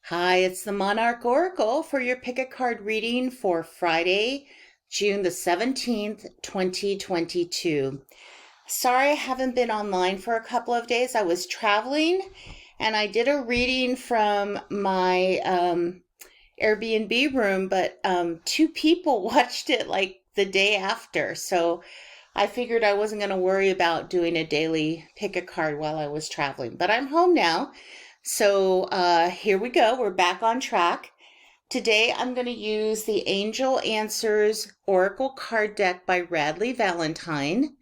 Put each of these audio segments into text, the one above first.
Hi, it's the Monarch Oracle for your pick a card reading for Friday, June the 17th, 2022. Sorry I haven't been online for a couple of days. I was traveling and I did a reading from my Airbnb room, but two people watched it like the day after. So I figured I wasn't going to worry about doing a daily pick a card while I was traveling. But I'm home now. So here we go. We're back on track. Today I'm going to use the Angel Answers Oracle card deck by Radleigh Valentine.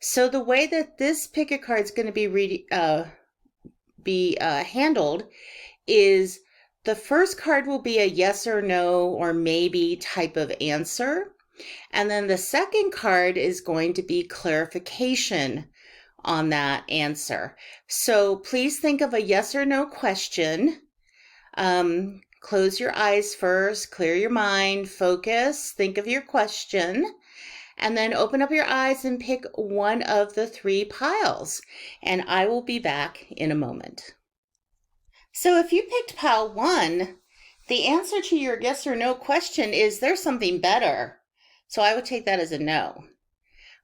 So the way that this pick a card is going to be handled is the first card will be a yes or no or maybe type of answer. And then the second card is going to be clarification on that answer. So please think of a yes or no question. Close your eyes first, clear your mind, focus, think of your question, and then open up your eyes and pick one of the three piles. And I will be back in a moment. So if you picked pile 1, the answer to your yes or no question is there's something better. So I would take that as a no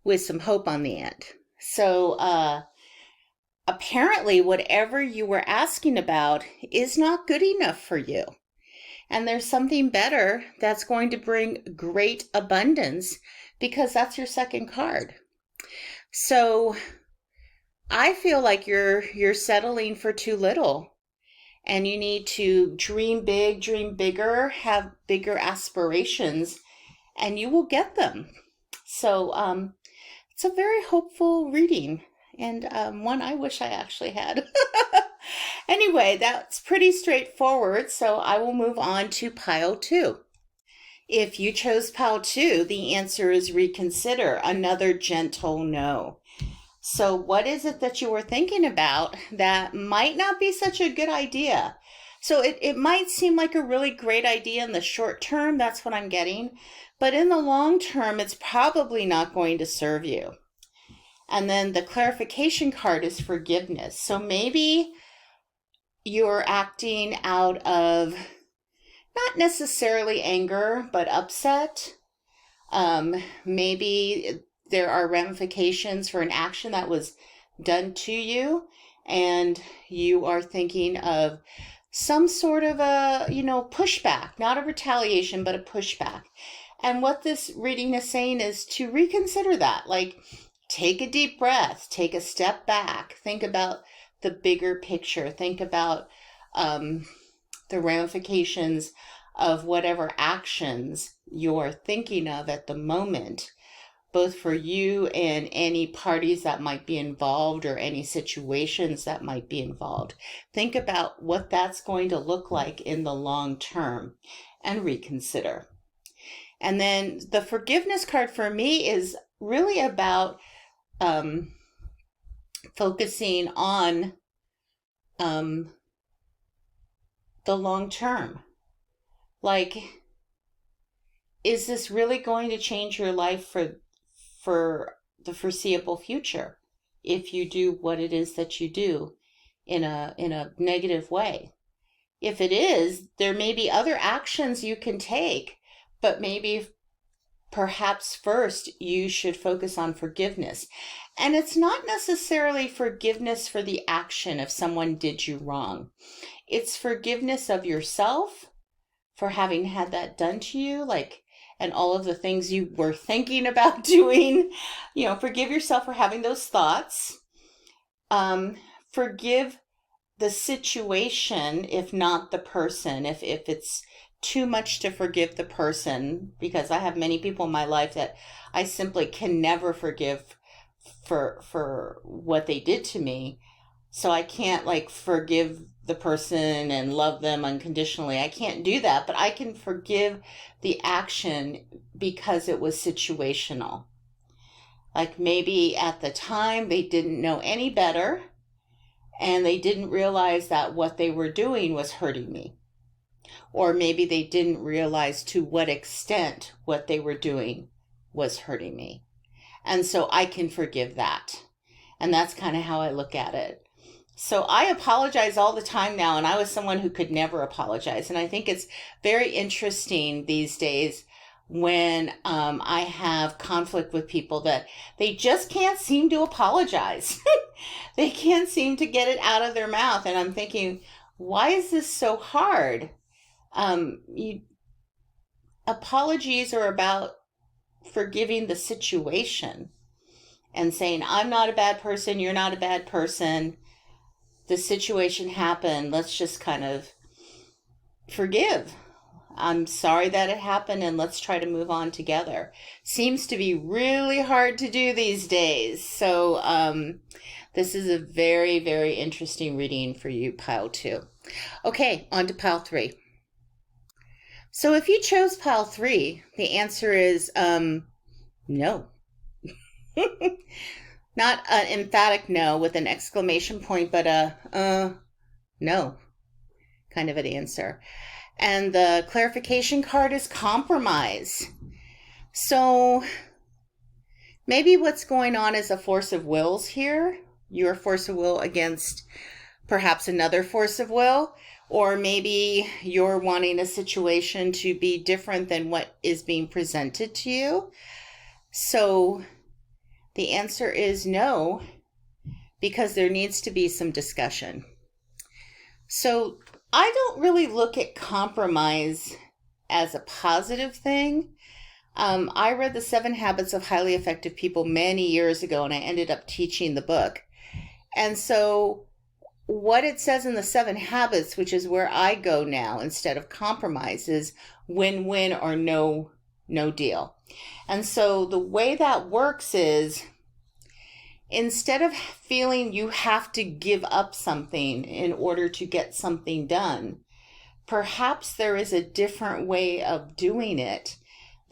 with some hope on the end. So apparently whatever you were asking about is not good enough for you. And there's something better that's going to bring great abundance because that's your second card. So I feel like you're settling for too little. And you need to dream big, dream bigger, have bigger aspirations, and you will get them. So it's a very hopeful reading, and one I wish I actually had. Anyway, that's pretty straightforward, so I will move on to pile 2. If you chose pile 2, the answer is reconsider, another gentle no. So what is it that you were thinking about that might not be such a good idea? So it might seem like a really great idea in the short term, that's what I'm getting, but in the long term, it's probably not going to serve you. And then the clarification card is forgiveness. So maybe you're acting out of not necessarily anger, but upset. Maybe there are ramifications for an action that was done to you, and you are thinking of some sort of a, pushback, not a retaliation, but a pushback. And what this reading is saying is to reconsider that. Like, take a deep breath, take a step back, think about the bigger picture, think about the ramifications of whatever actions you're thinking of at the moment, both for you and any parties that might be involved or any situations that might be involved. Think about what that's going to look like in the long term and reconsider. And then the forgiveness card for me is really about focusing on the long term. Like, is this really going to change your life for the foreseeable future if you do what it is that you do in a negative way? If it is, there may be other actions you can take, but maybe perhaps first you should focus on forgiveness. And it's not necessarily forgiveness for the action if someone did you wrong. It's forgiveness of yourself for having had that done to you, and all of the things you were thinking about doing. Forgive yourself for having those thoughts. Forgive the situation, if not the person, if it's too much to forgive the person, because I have many people in my life that I simply can never forgive for what they did to me. So I can't forgive the person and love them unconditionally. I can't do that, but I can forgive the action because it was situational. Like maybe at the time they didn't know any better and they didn't realize that what they were doing was hurting me. Or maybe they didn't realize to what extent what they were doing was hurting me. And so I can forgive that. And that's kind of how I look at it. So I apologize all the time now, and I was someone who could never apologize. And I think it's very interesting these days when I have conflict with people that they just can't seem to apologize. They can't seem to get it out of their mouth. And I'm thinking, why is this so hard? Apologies are about forgiving the situation and saying, I'm not a bad person, you're not a bad person. The situation happened. Let's just kind of forgive. I'm sorry that it happened, and let's try to move on together. Seems to be really hard to do these days. So this is a very, very interesting reading for you, pile 2. Okay, on to pile 3. So if you chose pile 3, the answer is no. Not an emphatic no with an exclamation point, but a no kind of an answer. And the clarification card is compromise. So maybe what's going on is a force of wills here. Your force of will against perhaps another force of will. Or maybe you're wanting a situation to be different than what is being presented to you. So the answer is no, because there needs to be some discussion. So I don't really look at compromise as a positive thing. I read The 7 Habits of Highly Effective People many years ago, and I ended up teaching the book. And so what it says in the 7 Habits, which is where I go now instead of compromise, is win-win or no deal. And so the way that works is, instead of feeling you have to give up something in order to get something done, perhaps there is a different way of doing it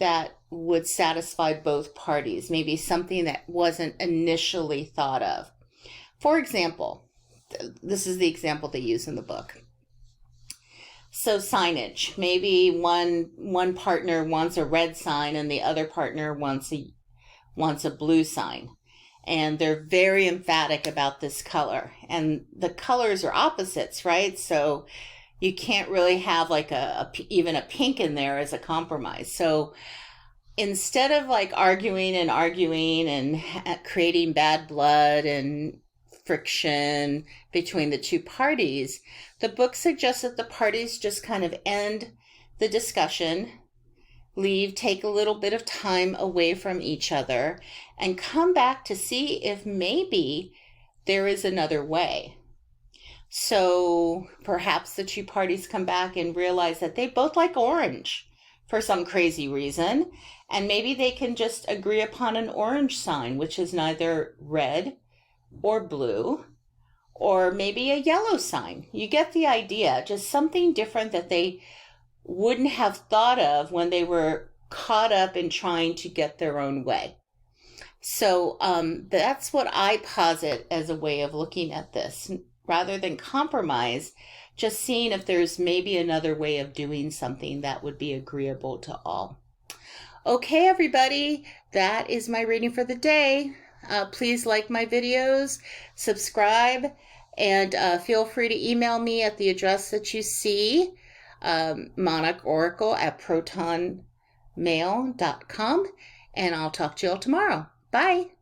that would satisfy both parties, maybe something that wasn't initially thought of. For example, this is the example they use in the book. So signage, maybe one partner wants a red sign and the other partner wants a blue sign. And they're very emphatic about this color. And the colors are opposites, right? So you can't really have like even a pink in there as a compromise. So instead of like arguing and creating bad blood and friction between the two parties, the book suggests that the parties just kind of end the discussion, take a little bit of time away from each other, and come back to see if maybe there is another way. So perhaps the two parties come back and realize that they both like orange for some crazy reason, and maybe they can just agree upon an orange sign, which is neither red or blue, or maybe a yellow sign. You get the idea. Just something different that they wouldn't have thought of when they were caught up in trying to get their own way. So that's what I posit as a way of looking at this. Rather than compromise, just seeing if there's maybe another way of doing something that would be agreeable to all. Okay, everybody, that is my reading for the day. Please like my videos, subscribe, and feel free to email me at the address that you see, monachoracle@protonmail.com, and I'll talk to you all tomorrow. Bye.